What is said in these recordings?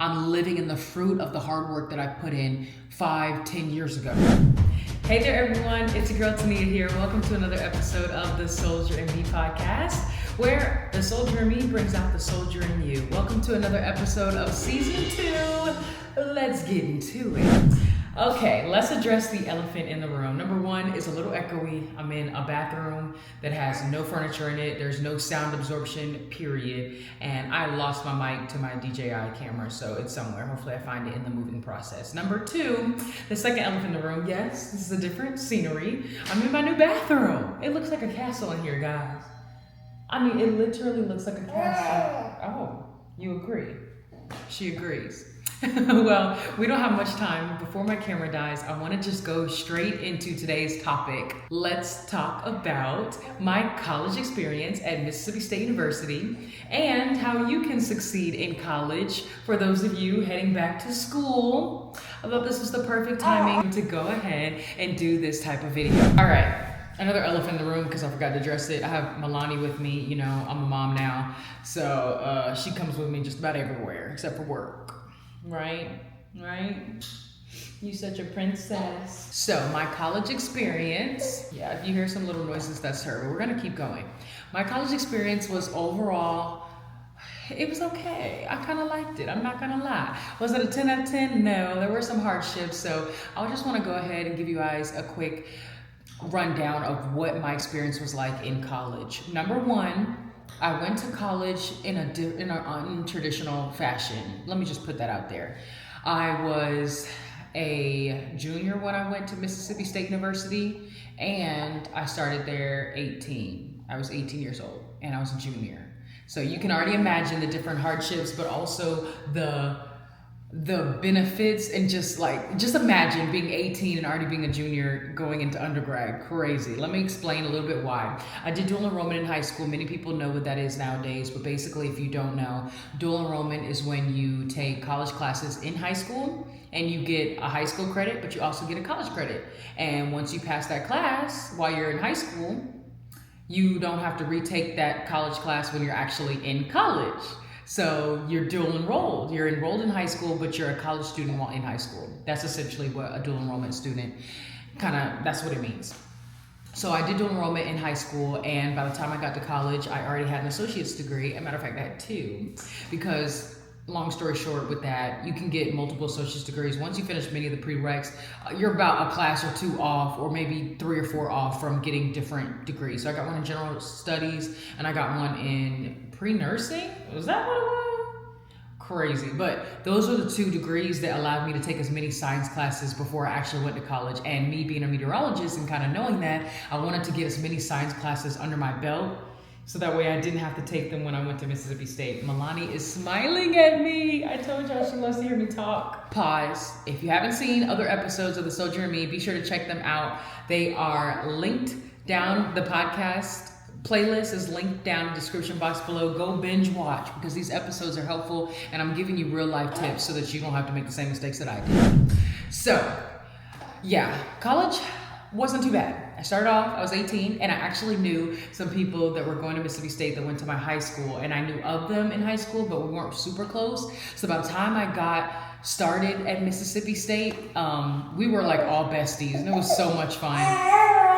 I'm living in the fruit of the hard work that I put in 5-10 years ago. Hey there everyone, it's your girl Tonia here. Welcome to another episode of the Soldier in Me podcast, where the soldier in me brings out the soldier in you. Welcome to another episode of season 2. Let's get into it. Okay, let's address the elephant in the room. Number one is a little echoey. I'm in a bathroom that has no furniture in it. There's no sound absorption, period. And I lost my mic to my DJI camera, so it's somewhere. Hopefully I find it in the moving process. Number two, the second elephant in the room. Yes, this is a different scenery. I'm in my new bathroom. It looks like a castle in here, guys. I mean, it literally looks like a castle. Oh, you agree? She agrees. Well, we don't have much time. Before my camera dies, I want to just go straight into today's topic. Let's talk about my college experience at Mississippi State University and how you can succeed in college for those of you heading back to school. I thought this was the perfect timing to go ahead and do this type of video. All right. Another elephant in the room because I forgot to address it. I have Milani with me. You know, I'm a mom now. So she comes with me just about everywhere except for work. Right? You such a princess. So my college experience, yeah, if you hear some little noises, that's her. But we're gonna keep going. My college experience was overall, it was okay. I kind of liked it. I'm not gonna lie. Was it a 10 out of 10? No, there were some hardships. So I just want to go ahead and give you guys a quick rundown of what my experience was like in college. Number one, I went to college in an untraditional fashion. Let me just put that out there. I was a junior when I went to Mississippi State University, and I started there 18. I was 18 years old, and I was a junior. So you can already imagine the different hardships, but also the benefits, and just imagine being 18 and already being a junior going into undergrad. Crazy. Let me explain a little bit why. I did dual enrollment in high school. Many people know what that is nowadays, but basically, if you don't know, dual enrollment is when you take college classes in high school and you get a high school credit, but you also get a college credit. And once you pass that class while you're in high school, you don't have to retake that college class when you're actually in college. So you're dual enrolled. You're enrolled in high school, but you're a college student while in high school. That's essentially what a dual enrollment student that's what it means. So I did dual enrollment in high school, and by the time I got to college, I already had an associate's degree. As a matter of fact, I had two, because long story short with that, you can get multiple associate's degrees. Once you finish many of the prereqs, you're about a class or two off, or maybe 3 or 4 off from getting different degrees. So I got one in general studies, and I got one in pre-nursing. Was that what it was? Crazy. But those were the 2 degrees that allowed me to take as many science classes before I actually went to college. And me being a meteorologist and kind of knowing that, I wanted to get as many science classes under my belt, so that way I didn't have to take them when I went to Mississippi State. Milani is smiling at me. I told y'all she loves to hear me talk. Pause. If you haven't seen other episodes of The Soldier and Me, be sure to check them out. They are linked down. The podcast playlist is linked down in the description box below. Go binge watch, because these episodes are helpful, and I'm giving you real life tips so that you don't have to make the same mistakes that I did. So, yeah, college wasn't too bad. I started off, I was 18, and I actually knew some people that were going to Mississippi State that went to my high school, and I knew of them in high school, but we weren't super close. So by the time I got started at Mississippi State, we were like all besties, and it was so much fun.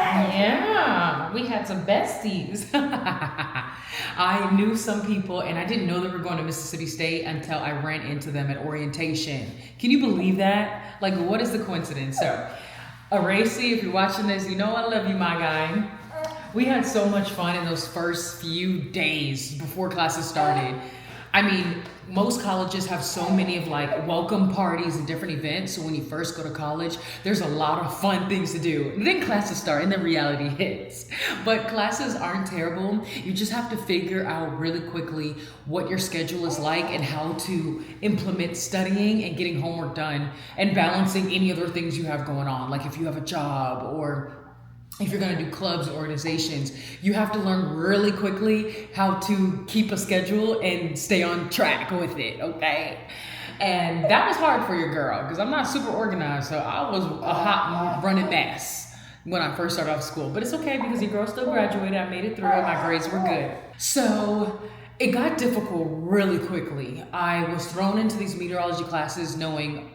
Yeah, we had some besties. I knew some people, and I didn't know they were going to Mississippi State until I ran into them at orientation. Can you believe that? Like, what is the coincidence? So, Aracy, if you're watching this, you know I love you, my guy. We had so much fun in those first few days before classes started. I mean, most colleges have so many of like welcome parties and different events. So when you first go to college, there's a lot of fun things to do. And then classes start and then reality hits. But classes aren't terrible. You just have to figure out really quickly what your schedule is like and how to implement studying and getting homework done and balancing any other things you have going on. Like if you have a job, or if you're going to do clubs or organizations, you have to learn really quickly how to keep a schedule and stay on track with it, okay? And that was hard for your girl, because I'm not super organized, so I was a hot running mess when I first started off school. But it's okay, because your girl still graduated. I made it through, and my grades were good. So It got difficult really quickly. I was thrown into these meteorology classes knowing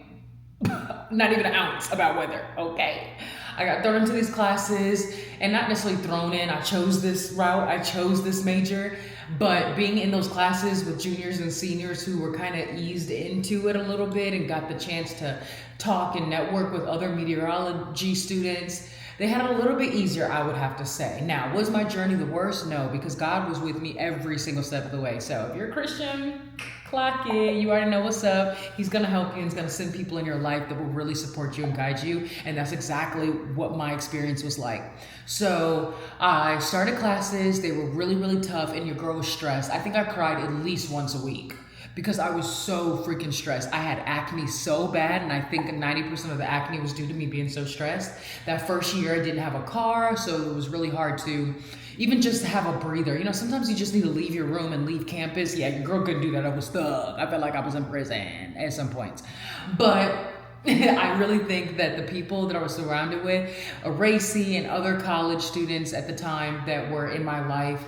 not even an ounce about weather, okay? I got thrown into these classes, and not necessarily thrown in. I chose this route, I chose this major, but being in those classes with juniors and seniors who were kind of eased into it a little bit and got the chance to talk and network with other meteorology students, they had it a little bit easier, I would have to say. Now, was my journey the worst? No, because God was with me every single step of the way. So if you're a Christian, clock it. You already know what's up. He's going to help you, and he's going to send people in your life that will really support you and guide you. And that's exactly what my experience was like. So I started classes. They were really, really tough, and your girl was stressed. I think I cried at least once a week because I was so freaking stressed. I had acne so bad, and I think 90% of the acne was due to me being so stressed. That first year I didn't have a car, so it was really hard to even just have a breather. You know, sometimes you just need to leave your room and leave campus. Yeah, your girl couldn't do that. I was stuck. I felt like I was in prison at some points. But I really think that the people that I was surrounded with, Racy and other college students at the time that were in my life,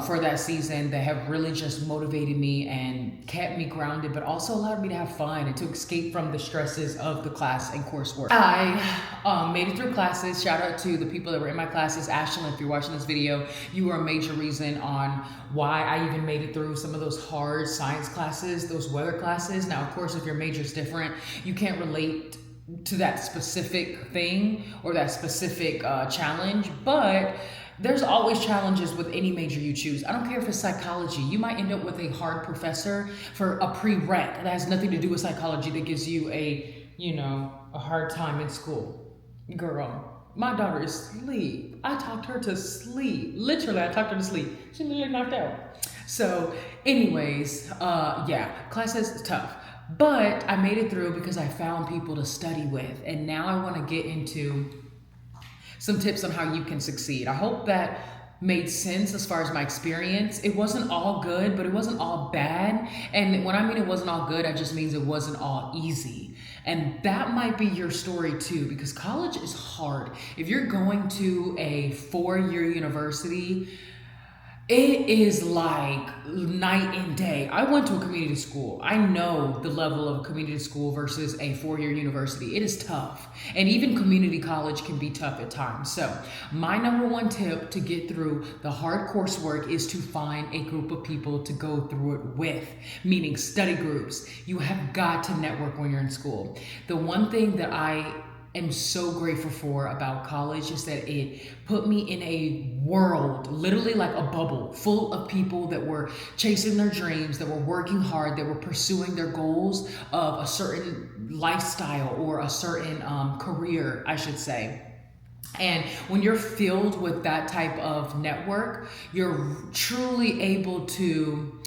for that season, that have really just motivated me and kept me grounded, but also allowed me to have fun and to escape from the stresses of the class and coursework. I made it through classes. Shout out to the people that were in my classes. Ashlyn, if you're watching this video, you were a major reason on why I even made it through some of those hard science classes, those weather classes. Now, of course, if your major is different, you can't relate to that specific thing or that specific challenge, but there's always challenges with any major you choose. I don't care if it's psychology. You might end up with a hard professor for a prereq that has nothing to do with psychology that gives you a hard time in school. Girl, my daughter is asleep. I talked her to sleep. Literally, I talked her to sleep. She literally knocked out. So anyways, classes is tough. But I made it through because I found people to study with. And now I want to get into some tips on how you can succeed. I hope that made sense as far as my experience. It wasn't all good, but it wasn't all bad. And when I mean it wasn't all good, I just means it wasn't all easy. And that might be your story too, because college is hard. If you're going to a 4-year university, it is like night and day. I went to a community school. I know the level of community school versus a 4-year university. It is tough. And even community college can be tough at times. So my number one tip to get through the hard coursework is to find a group of people to go through it with, meaning study groups. You have got to network when you're in school. The one thing that I am so grateful for about college is that it put me in a world, literally like a bubble, full of people that were chasing their dreams, that were working hard, that were pursuing their goals of a certain lifestyle or a certain career, I should say. And when you're filled with that type of network, you're truly able to,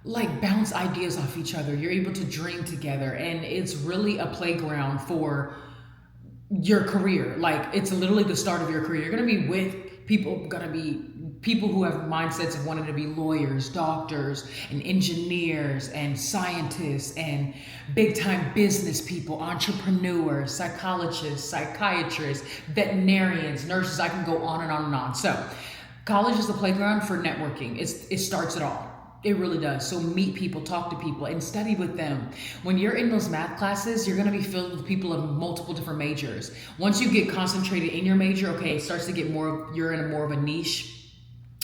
like bounce ideas off each other. You're able to dream together, and it's really a playground for your career. Like it's literally the start of your career. You're gonna be with people, who have mindsets of wanting to be lawyers, doctors, and engineers, and scientists, and big time business people, entrepreneurs, psychologists, psychiatrists, veterinarians, nurses. I can go on and on and on. So college is the playground for networking. It starts it all. It really does. So meet people, talk to people, and study with them. When you're in those math classes, you're gonna be filled with people of multiple different majors. Once you get concentrated in your major, okay, it starts to get you're in more of a niche.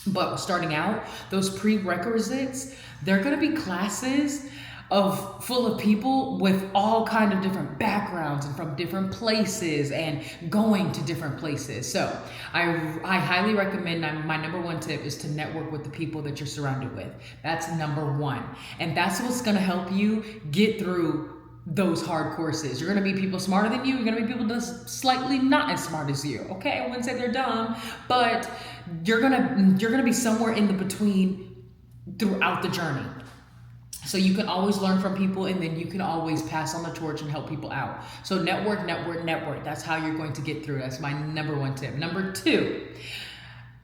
But starting out, those prerequisites, they're gonna be classes full of people with all kind of different backgrounds and from different places and going to different places. So I highly recommend, my number one tip is to network with the people that you're surrounded with. That's number one. And that's what's gonna help you get through those hard courses. You're gonna meet people smarter than you. You're gonna meet people that's slightly not as smart as you. Okay, I wouldn't say they're dumb, but you're gonna be somewhere in the between throughout the journey. So you can always learn from people, and then you can always pass on the torch and help people out. So network. That's how you're going to get through. That's my number one tip. Number two,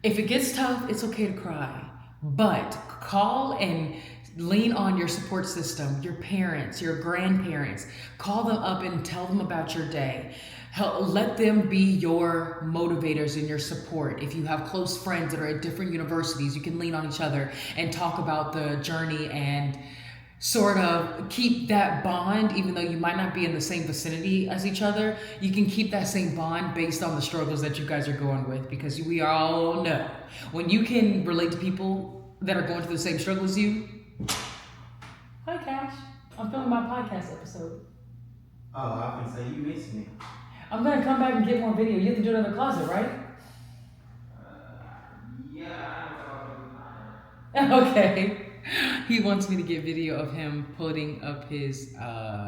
if it gets tough, it's okay to cry, but call and Lean on your support system, your parents, your grandparents. Call them up and tell them about your day. Let them be your motivators and your support. If you have close friends that are at different universities, you can lean on each other and talk about the journey and sort of keep that bond. Even though you might not be in the same vicinity as each other, you can keep that same bond based on the struggles that you guys are going with, because we all know when you can relate to people that are going through the same struggle as you. Hi Cash, I'm filming my podcast episode. Oh, I can say you missed me. I'm gonna come back and get more video. You have to do it in the closet, right? Yeah, I don't know. Okay. He wants me to get video of him putting up his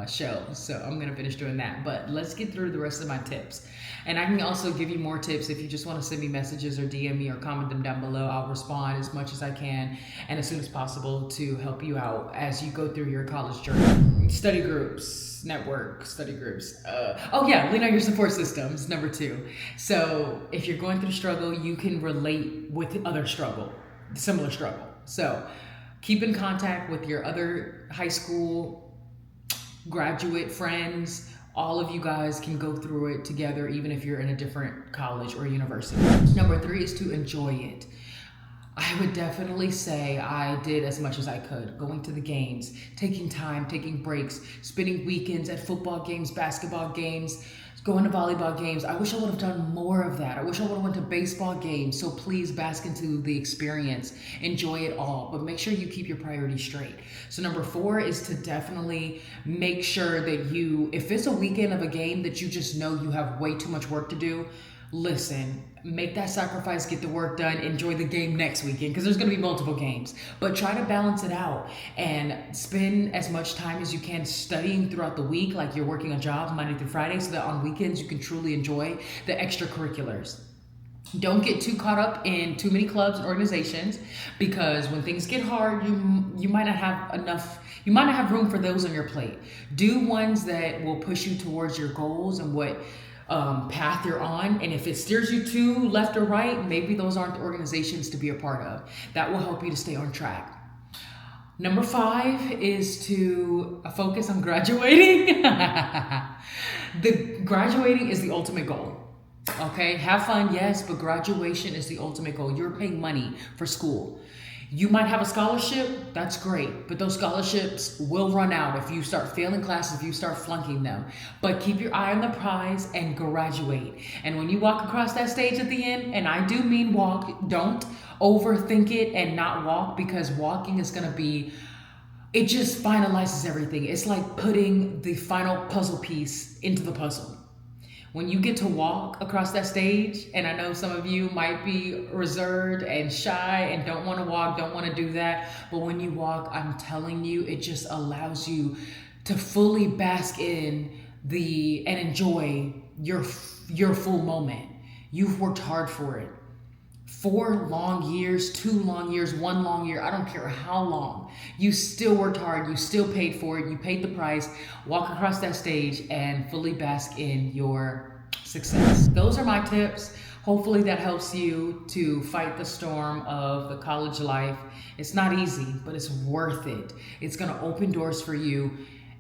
shelves, so I'm gonna finish doing that. But let's get through the rest of my tips. And I can also give you more tips if you just want to send me messages or DM me or comment them down below. I'll respond as much as I can and as soon as possible to help you out as you go through your college journey. Study groups, network, study groups. Oh yeah, lean on your support systems, number 2. So if you're going through struggle, you can relate with other struggle, similar struggle. So keep in contact with your other high school graduate friends. All of you guys can go through it together, even if you're in a different college or university. Number 3 is to enjoy it. I would definitely say I did as much as I could. Going to the games, taking time, taking breaks, spending weekends at football games, basketball games, going to volleyball games. I wish I would have done more of that. I wish I would have went to baseball games. So please bask into the experience. Enjoy it all, but make sure you keep your priorities straight. So number 4 is to definitely make sure that if it's a weekend of a game that you just know you have way too much work to do, listen, make that sacrifice, get the work done, enjoy the game next weekend, because there's going to be multiple games. But try to balance it out and spend as much time as you can studying throughout the week, like you're working a job Monday through Friday, so that on weekends you can truly enjoy the extracurriculars. Don't get too caught up in too many clubs and organizations, because when things get hard, you might not have enough. You might not have room for those on your plate. Do ones that will push you towards your goals and what path you're on, and if it steers you to left or right, maybe those aren't the organizations to be a part of. That will help you to stay on track. Number 5 is to focus on graduating. Graduating is the ultimate goal. Okay, have fun, yes, but graduation is the ultimate goal. You're paying money for school. You might have a scholarship, that's great, but those scholarships will run out if you start failing classes, if you start flunking them. But keep your eye on the prize and graduate. And when you walk across that stage at the end, and I do mean walk, don't overthink it and not walk, because walking is gonna be, it just finalizes everything. It's like putting the final puzzle piece into the puzzle. When you get to walk across that stage, and I know some of you might be reserved and shy and don't want to walk, don't want to do that, but when you walk, I'm telling you, it just allows you to fully bask in and enjoy your full moment. You've worked hard for it. 4 long years, 2 long years, 1 long year, I don't care how long. You still worked hard, you still paid for it, you paid the price. Walk across that stage and fully bask in your success. Those are my tips. Hopefully that helps you to fight the storm of the college life. It's not easy, but it's worth it. It's gonna open doors for you,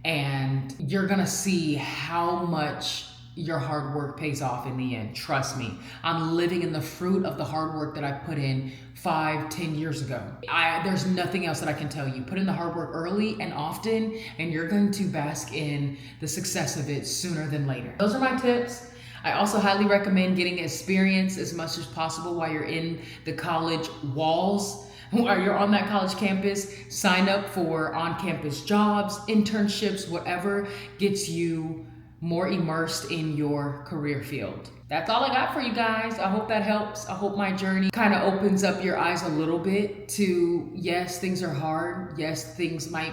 and you're gonna see how much your hard work pays off in the end. Trust me, I'm living in the fruit of the hard work that I put in 5-10 years ago. There's nothing else that I can tell you. Put in the hard work early and often, and you're going to bask in the success of it sooner than later. Those are my tips. I also highly recommend getting experience as much as possible while you're in the college walls. While you're on that college campus, sign up for on-campus jobs, internships, whatever gets you more immersed in your career field. That's all I got for you guys. I hope that helps. I hope my journey kind of opens up your eyes a little bit to, yes, things are hard. Yes, things might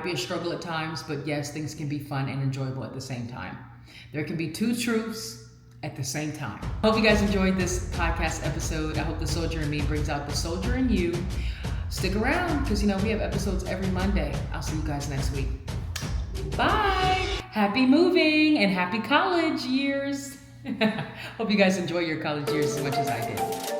be a struggle at times, but yes, things can be fun and enjoyable at the same time. There can be 2 truths at the same time. Hope you guys enjoyed this podcast episode. I hope the soldier in me brings out the soldier in you. Stick around, because we have episodes every Monday. I'll see you guys next week. Bye. Happy moving and happy college years. Hope you guys enjoy your college years as much as I did.